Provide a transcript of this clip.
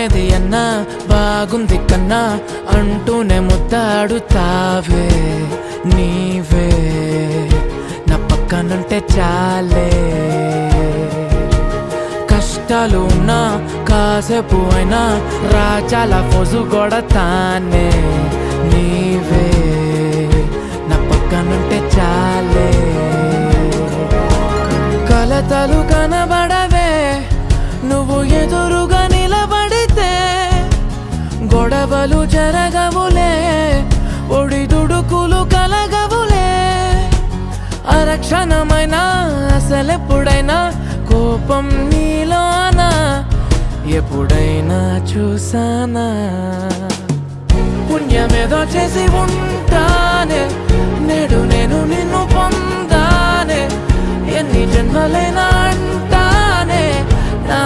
బాగున్నది అన్నా బాగుంది కన్నా అంటూనే ముద్దాడుతావే నీవే నా పక్కనుంటే చాలే కష్టాలు ఉన్నా కాసేపు అయినా రాజాల ఫోజు కొడతానే నీవే నా పక్కనుంటే చాలే కలతలు కనబడవే నువ్వు ఎదురుగా నిలబడితే గొడవలు జరగవులే ఒడిదుడుకులు కలగవులే అరక్షణమైనా అసలెప్పుడైనా కోపం నీలోనా ఎప్పుడైనా చూసానా పుణ్యమేదో చేసి ఉంటానే నేడు నేను నిన్ను పొందానే ఎన్ని జన్మలైనా అంటానే నా